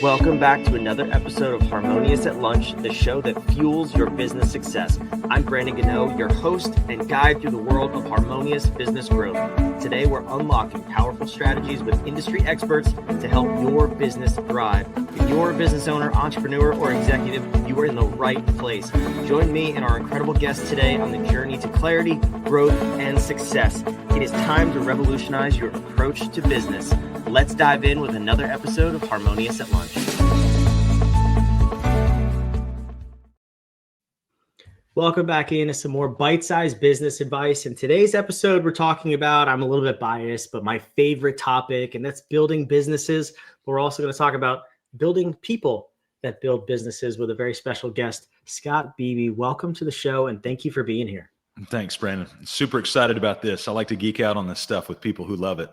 Welcome back to another episode of Harmonious at Lunch, the show that fuels your business success. I'm Brandon Gano, your host and guide through the world of harmonious business growth. Today, we're unlocking powerful strategies with industry experts to help your business thrive. If you're a business owner, entrepreneur, or executive, you are in the right place. Join me and our incredible guests today on the journey to clarity, growth, and success. It is time to revolutionize your approach to business. Let's dive in with another episode of Harmonious at Lunch. Welcome back into some more bite-sized business advice. In today's episode, we're talking about, I'm a little bit biased, but my favorite topic, and that's building businesses. But we're also going to talk about building people that build businesses with a very special guest, Scott Beebe. Welcome to the show, and thank you for being here. Thanks, Brandon. Super excited about this. I like to geek out on this stuff with people who love it.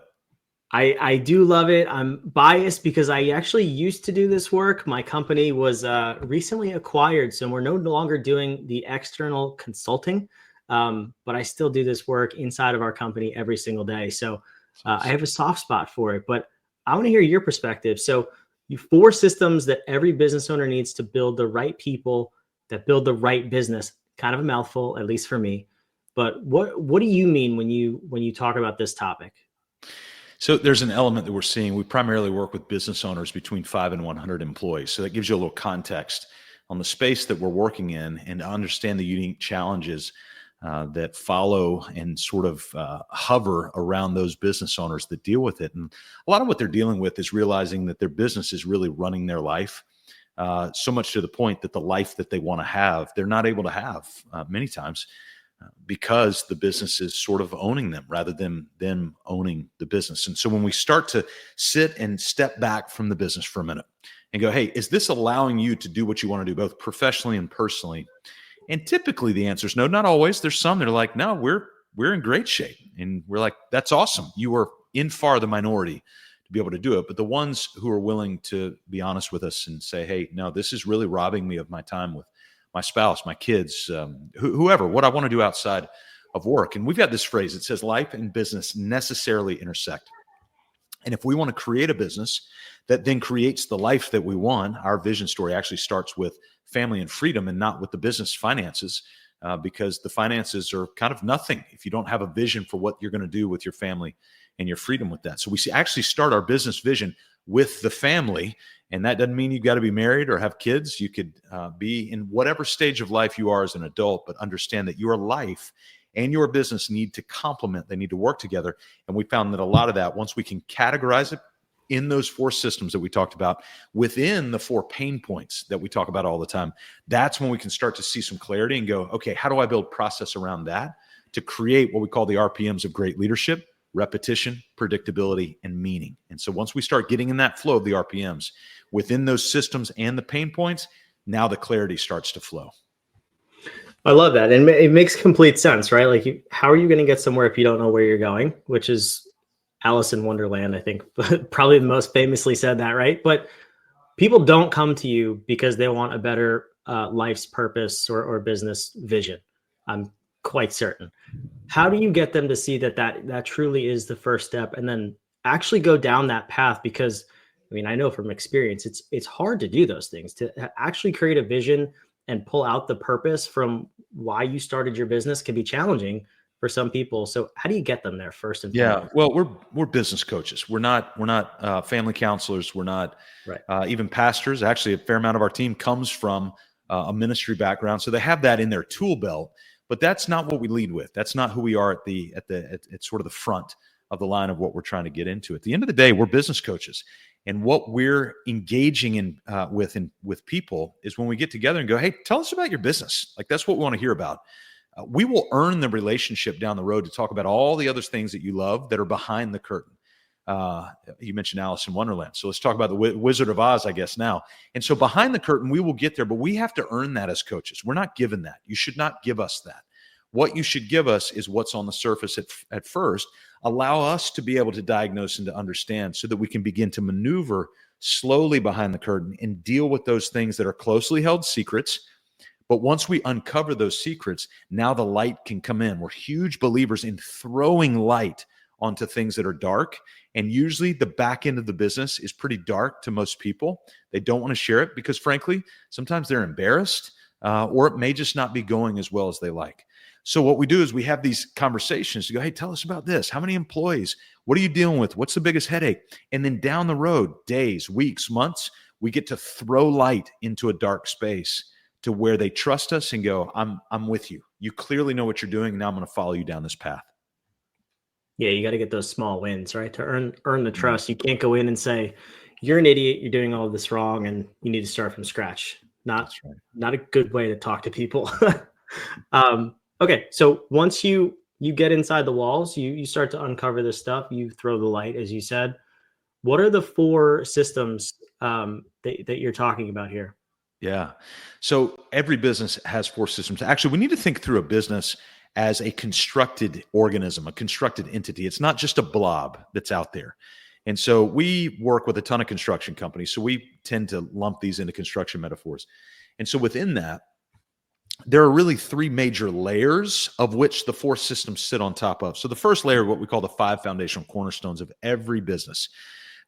I do love it. I'm biased because I actually used to do this work. My company was recently acquired, so we're no longer doing the external consulting, but I still do this work inside of our company every single day. So I have a soft spot for it, but I want to hear your perspective. So you 4 systems that every business owner needs to build the right people that build the right business. Kind of a mouthful, at least for me. But what do you mean when you talk about this topic? So there's an element that we're seeing. We primarily work with business owners between 5 and 100 employees. So that gives you a little context on the space that we're working in and to understand the unique challenges that follow and sort of hover around those business owners that deal with it. And a lot of what they're dealing with is realizing that their business is really running their life, so much to the point that the life that they want to have, they're not able to have many times. Because the business is sort of owning them rather than them owning the business. And so when we start to sit and step back from the business for a minute and go, hey, is this allowing you to do what you want to do, both professionally and personally? And typically the answer is no, not always. There's some that are like, no, we're in great shape. And we're like, that's awesome. You are in far the minority to be able to do it. But the ones who are willing to be honest with us and say, hey, no, this is really robbing me of my time with my spouse, my kids, whoever, what I want to do outside of work. And we've got this phrase, it says life and business necessarily intersect. And if we want to create a business that then creates the life that we want, our vision story actually starts with family and freedom and not with the business finances, because the finances are kind of nothing if you don't have a vision for what you're going to do with your family and your freedom with that. So we actually start our business vision with the family. And that doesn't mean you've got to be married or have kids. You could be in whatever stage of life you are as an adult, but understand that your life and your business need to complement. They need to work together. And we found that a lot of that, once we can categorize it in those 4 systems that we talked about, within the 4 pain points that we talk about all the time, that's when we can start to see some clarity and go, okay, how do I build process around that to create what we call the RPMs of great leadership? Repetition, predictability, and meaning. And so once we start getting in that flow of the RPMs within those systems and the pain points, now the clarity starts to flow. I love that. And it makes complete sense, right? Like, how are you going to get somewhere if you don't know where you're going? Which is Alice in Wonderland, I think, probably the most famously said that, right? But people don't come to you because they want a better life's purpose or business vision. I'm quite certain. How do you get them to see that truly is the first step and then actually go down that path? Because I mean, I know from experience, it's hard to do those things, to actually create a vision and pull out the purpose from why you started your business can be challenging for some people. So how do you get them there first and foremost? Yeah, well, we're business coaches. We're not family counselors. We're not even pastors. Actually, a fair amount of our team comes from a ministry background, so they have that in their tool belt. But that's not what we lead with. That's not who we are at sort of the front of the line of what we're trying to get into. At the end of the day, we're business coaches, and what we're engaging in with people is when we get together and go, "Hey, tell us about your business." Like, that's what we want to hear about. We will earn the relationship down the road to talk about all the other things that you love that are behind the curtain. You mentioned Alice in Wonderland. So let's talk about the Wizard of Oz, I guess, now. And so behind the curtain, we will get there, but we have to earn that as coaches. We're not given that. You should not give us that. What you should give us is what's on the surface at first. Allow us to be able to diagnose and to understand so that we can begin to maneuver slowly behind the curtain and deal with those things that are closely held secrets. But once we uncover those secrets, now the light can come in. We're huge believers in throwing light onto things that are dark And usually the back end of the business is pretty dark to most people. They don't want to share it because, frankly, sometimes they're embarrassed, or it may just not be going as well as they like. So what we do is we have these conversations to go, hey, tell us about this. How many employees? What are you dealing with? What's the biggest headache? And then down the road, days, weeks, months, we get to throw light into a dark space to where they trust us and go, I'm with you. You clearly know what you're doing. Now I'm going to follow you down this path. Yeah, you got to get those small wins, right? To earn the trust. You can't go in and say, you're an idiot, you're doing all of this wrong, and you need to start from scratch. Not a good way to talk to people. Okay, so once you get inside the walls, you start to uncover this stuff, you throw the light, as you said. What are the 4 systems that you're talking about here? Yeah. So every business has 4 systems. Actually, we need to think through a business as a constructed organism, a constructed entity. It's not just a blob that's out there. And so we work with a ton of construction companies. So we tend to lump these into construction metaphors. And so within that, there are really 3 major layers of which the 4 systems sit on top of. So the first layer, what we call the 5 foundational cornerstones of every business: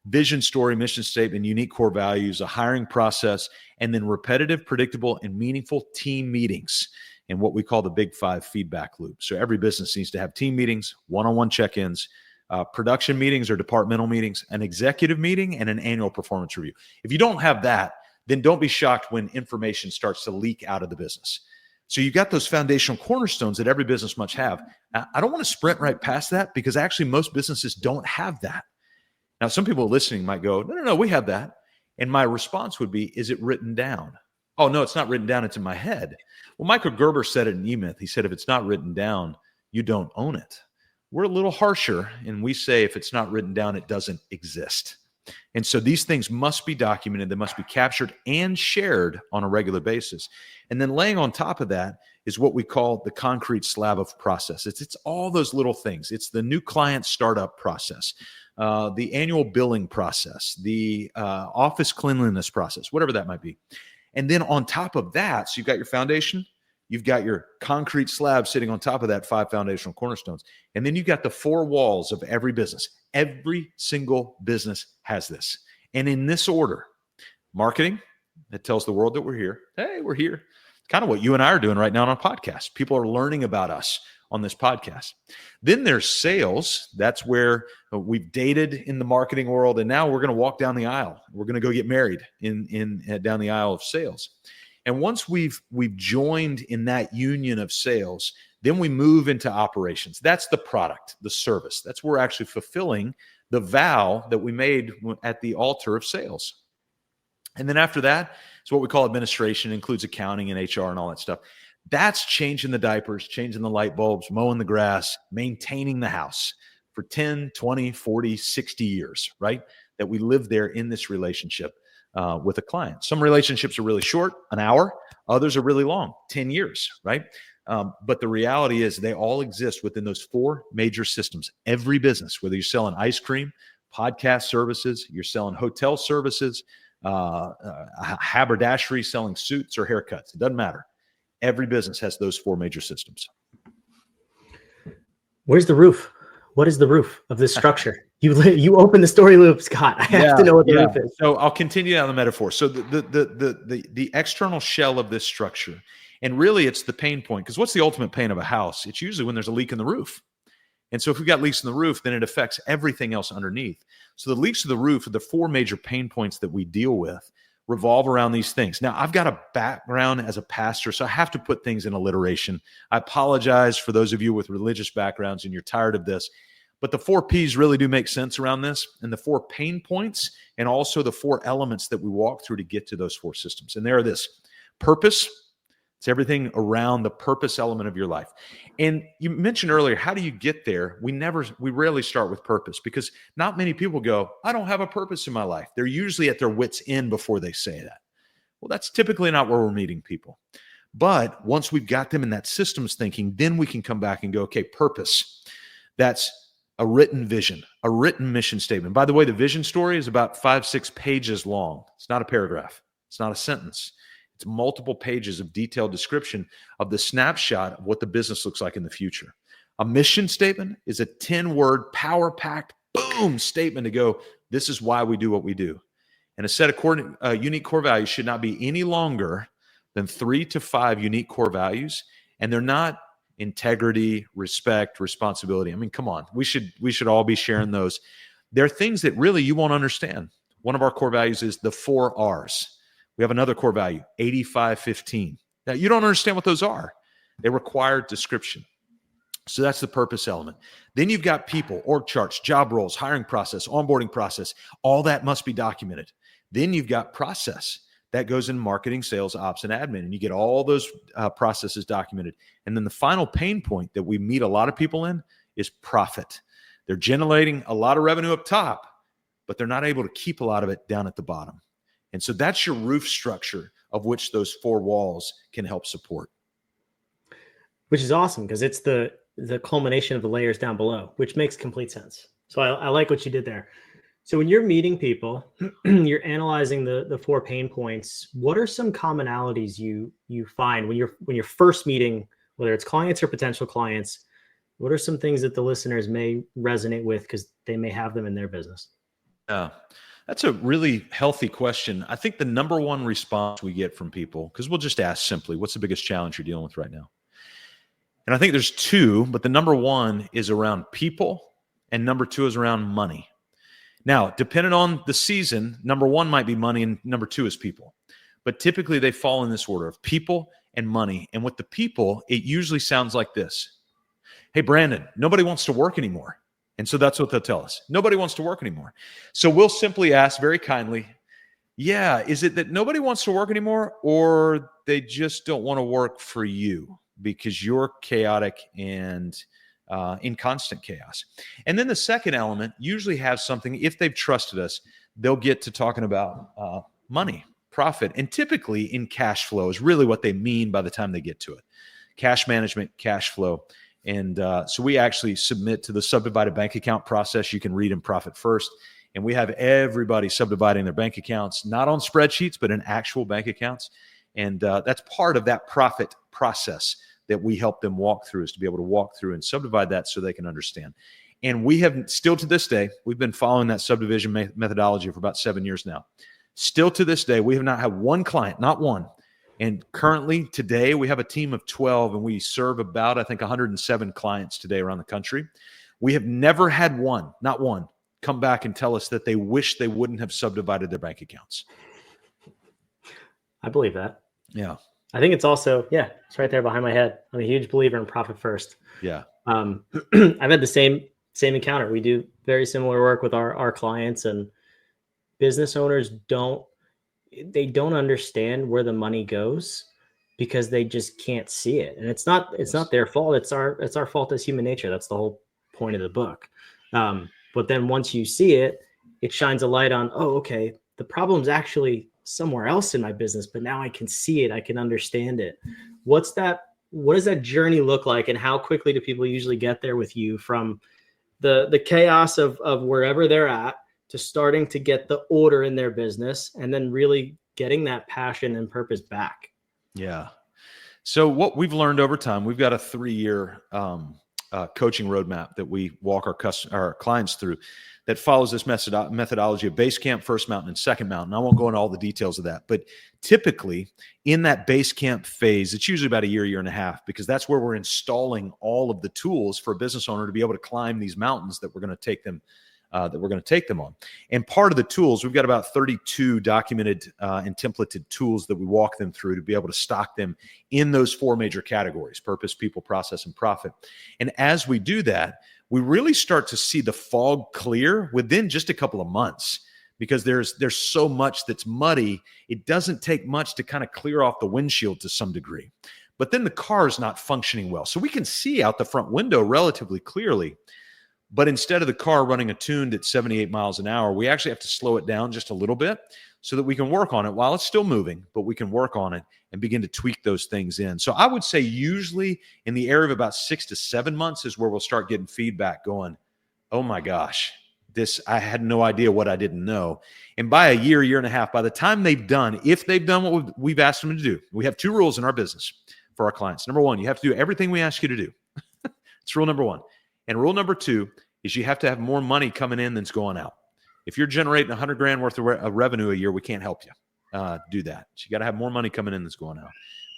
vision, story, mission statement, unique core values, a hiring process, and then repetitive, predictable, and meaningful team meetings, and what we call the big 5 feedback loop. So every business needs to have team meetings, one-on-one check-ins, production meetings or departmental meetings, an executive meeting, and an annual performance review. If you don't have that, then don't be shocked when information starts to leak out of the business. So you got those foundational cornerstones that every business must have. I don't want to sprint right past that because actually most businesses don't have that. Now, some people listening might go, no, we have that. And my response would be, is it written down? Oh, no, it's not written down. It's in my head. Well, Michael Gerber said it in E-Myth. He said, if it's not written down, you don't own it. We're a little harsher, and we say if it's not written down, it doesn't exist. And so these things must be documented. They must be captured and shared on a regular basis. And then laying on top of that is what we call the concrete slab of process. It's all those little things. It's the new client startup process, the annual billing process, the office cleanliness process, whatever that might be. And then on top of that, so you've got your foundation, you've got your concrete slab sitting on top of that 5 foundational cornerstones. And then you've got the 4 walls of every business. Every single business has this. And in this order: marketing, that tells the world that we're here. Hey, we're here. Kind of what you and I are doing right now on a podcast. People are learning about us on this podcast. Then there's sales. That's where we've dated in the marketing world, and now we're going to walk down the aisle. We're going to go get married in down the aisle of sales. And once we've joined in that union of sales, then we move into operations. That's the product, the service. That's where we're actually fulfilling the vow that we made at the altar of sales. And then after that, it's what we call administration. It includes accounting and HR and all that stuff. That's changing the diapers, changing the light bulbs, mowing the grass, maintaining the house for 10, 20, 40, 60 years, right? That we live there in this relationship with a client. Some relationships are really short, an hour. Others are really long, 10 years, right? But the reality is they all exist within those 4 major systems. Every business, whether you're selling ice cream, podcast services, you're selling hotel services, haberdashery, selling suits or haircuts, it doesn't matter. Every business has those 4 major systems. Where's the roof? What is the roof of this structure? You open the story loop, Scott. I have to know what the roof is. So I'll continue down the metaphor. So the external shell of this structure, and really it's the pain point, because what's the ultimate pain of a house? It's usually when there's a leak in the roof. And so if we've got leaks in the roof, then it affects everything else underneath. So the leaks of the roof are the 4 major pain points that we deal with, revolve around these things. Now, I've got a background as a pastor, so I have to put things in alliteration. I apologize for those of you with religious backgrounds and you're tired of this, but the 4 P's really do make sense around this, and the 4 pain points, and also the 4 elements that we walk through to get to those 4 systems. And they are this: purpose. It's everything around the purpose element of your life. And you mentioned earlier, how do you get there? We rarely start with purpose, because not many people go, I don't have a purpose in my life. They're usually at their wits' end before they say that. Well, that's typically not where we're meeting people. But once we've got them in that systems thinking, then we can come back and go, okay, purpose. That's a written vision, a written mission statement. By the way, the vision story is about 5-6 pages long. It's not a paragraph. It's not a sentence. It's multiple pages of detailed description of the snapshot of what the business looks like in the future. A mission statement is a 10-word, power-packed, boom statement to go, this is why we do what we do. And a set of unique core values should not be any longer than 3 to 5 unique core values. And they're not integrity, respect, responsibility. I mean, come on, we should all be sharing those. They're things that really you won't understand. One of our core values is the 4 R's. We have another core value, 85-15. Now, you don't understand what those are. They require description. So that's the purpose element. Then you've got people, org charts, job roles, hiring process, onboarding process. All that must be documented. Then you've got process. That goes in marketing, sales, ops, and admin. And you get all those processes documented. And then the final pain point that we meet a lot of people in is profit. They're generating a lot of revenue up top, but they're not able to keep a lot of it down at the bottom. And so that's your roof structure of which those 4 walls can help support. Which is awesome because it's the culmination of the layers down below, which makes complete sense. So I like what you did there. So when you're meeting people, you're analyzing the 4 pain points. What are some commonalities you find when you're first meeting, whether it's clients or potential clients? What are some things that the listeners may resonate with because they may have them in their business? Yeah, that's a really healthy question. I think the number one response we get from people, because we'll just ask simply, what's the biggest challenge you're dealing with right now? And I think there's 2, but the number 1 is around people and number 2 is around money. Now, depending on the season, number 1 might be money and number 2 is people. But typically they fall in this order of people and money. And with the people, it usually sounds like this. Hey, Brandon, nobody wants to work anymore. And so that's what they'll tell us. Nobody wants to work anymore. So we'll simply ask very kindly, yeah, is it that nobody wants to work anymore or they just don't want to work for you because you're chaotic and in constant chaos? And then the second element usually has something, if they've trusted us, they'll get to talking about money, profit, and typically in cash flow is really what they mean by the time they get to it. Cash management, cash flow. And so we actually submit to the subdivided bank account process. You can read in Profit First. And we have everybody subdividing their bank accounts, not on spreadsheets, but in actual bank accounts. And that's part of that profit process that we help them walk through, is to be able to walk through and subdivide that so they can understand. And we have still to this day, we've been following that subdivision methodology for about 7 years now. Still to this day, we have not had one client, not one. And currently today we have a team of 12 and we serve about, I think, 107 clients today around the country. We have never had one, not one, come back and tell us that they wish they wouldn't have subdivided their bank accounts. I believe that. Yeah. I think it's also, it's right there behind my head. I'm a huge believer in Profit First. Yeah. I've had the same encounter. We do very similar work with our clients, and business owners don't understand where the money goes because they just can't see it. And it's not their fault. It's our fault as human nature. That's the whole point of the book. But then once you see it, it shines a light on, oh, okay, the problem's actually somewhere else in my business, but now I can see it. I can understand it. What does that journey look like, and how quickly do people usually get there with you from the chaos of wherever they're at to starting to get the order in their business and then really getting that passion and purpose back? Yeah. So what we've learned over time, we've got a 3-year coaching roadmap that we walk our clients through that follows this methodology of base camp, first mountain, and second mountain. I won't go into all the details of that, but typically in that base camp phase, it's usually about a year and a half, because that's where we're installing all of the tools for a business owner to be able to climb these mountains that we're going to take them on. And part of the tools, we've got about 32 documented and templated tools that we walk them through to be able to stock them in those 4 major categories: purpose, people, process, and profit. And as we do that, we really start to see the fog clear within just a couple of months, because there's so much that's muddy. It doesn't take much to kind of clear off the windshield to some degree. But then the car is not functioning well. So we can see out the front window relatively clearly. But instead of the car running attuned at 78 miles an hour, we actually have to slow it down just a little bit so that we can work on it while it's still moving, but we can work on it and begin to tweak those things in. So I would say usually in the area of about 6 to 7 months is where we'll start getting feedback going, oh my gosh, I had no idea what I didn't know. And by a year and a half, by the time if they've done what we've asked them to do, we have 2 rules in our business for our clients. Number 1, you have to do everything we ask you to do. It's rule number 1. And rule number 2 is you have to have more money coming in than's going out. If you're generating 100 grand worth of revenue a year, we can't help you do that. So you got to have more money coming in than's going out.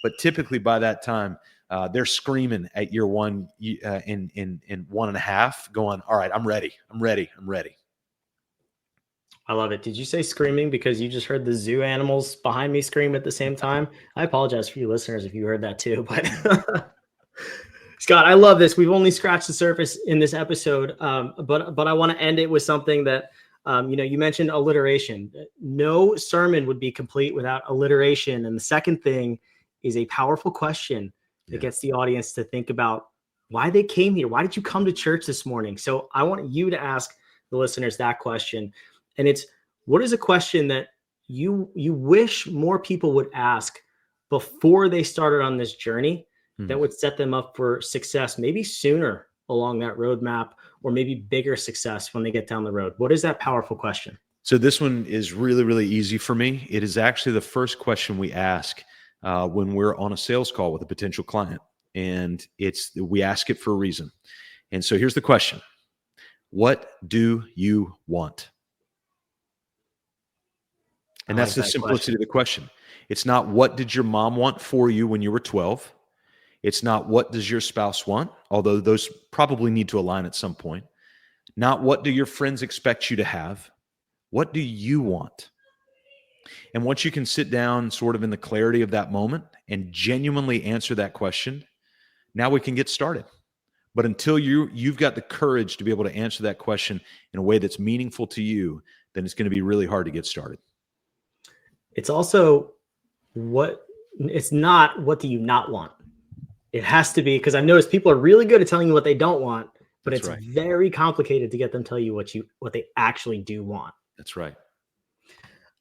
But typically by that time, they're screaming at year one in 1.5, going, all right, I'm ready. I love it. Did you say screaming because you just heard the zoo animals behind me scream at the same time? I apologize for you listeners if you heard that too, but Scott, I love this. We've only scratched the surface in this episode, but I want to end it with something that, you mentioned alliteration. No sermon would be complete without alliteration. And the second thing is a powerful question that gets the audience to think about why they came here. Why did you come to church this morning? So I want you to ask the listeners that question. And it's, what is a question that you wish more people would ask before they started on this journey that would set them up for success, maybe sooner along that roadmap, or maybe bigger success when they get down the road? What is that powerful question? So this one is really, really easy for me. It is actually the first question we ask when we're on a sales call with a potential client. And we ask it for a reason. And so here's the question. What do you want? And that's the simplicity of the question. It's not what did your mom want for you when you were 12. It's not what does your spouse want, although those probably need to align at some point. Not what do your friends expect you to have. What do you want? And once you can sit down sort of in the clarity of that moment and genuinely answer that question, now we can get started. But until you've got the courage to be able to answer that question in a way that's meaningful to you, then it's going to be really hard to get started. It's also it's not what do you not want? It has to be, because I've noticed people are really good at telling you what they don't want, but it's very complicated to get them to tell you what they actually do want. That's right.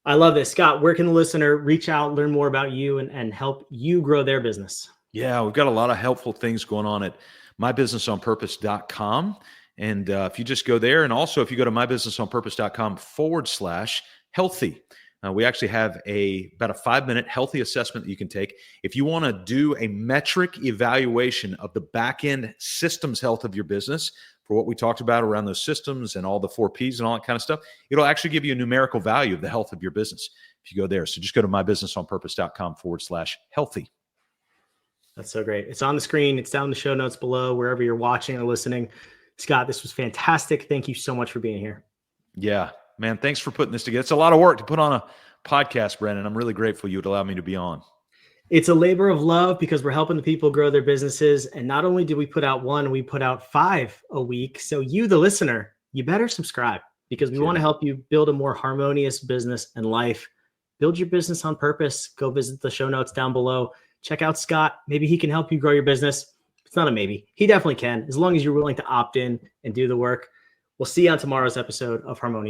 I love this. Scott, where can the listener reach out, learn more about you, and help you grow their business? Yeah, we've got a lot of helpful things going on at mybusinessonpurpose.com. And if you just go there, and also if you go to mybusinessonpurpose.com/healthy, we actually have about a 5-minute healthy assessment that you can take. If you want to do a metric evaluation of the back-end systems health of your business, for what we talked about around those systems and all the 4 Ps and all that kind of stuff, it'll actually give you a numerical value of the health of your business if you go there. So just go to mybusinessonpurpose.com/healthy. That's so great. It's on the screen. It's down in the show notes below, wherever you're watching or listening. Scott, this was fantastic. Thank you so much for being here. Yeah, man. Thanks for putting this together. It's a lot of work to put on a podcast, Brandon. I'm really grateful you would allow me to be on. It's a labor of love because we're helping the people grow their businesses. And not only do we put out 1, we put out 5 a week. So you, the listener, you better subscribe, because we want to help you build a more harmonious business and life. Build your business on purpose. Go visit the show notes down below. Check out Scott. Maybe he can help you grow your business. It's not a maybe. He definitely can, as long as you're willing to opt in and do the work. We'll see you on tomorrow's episode of Harmonious.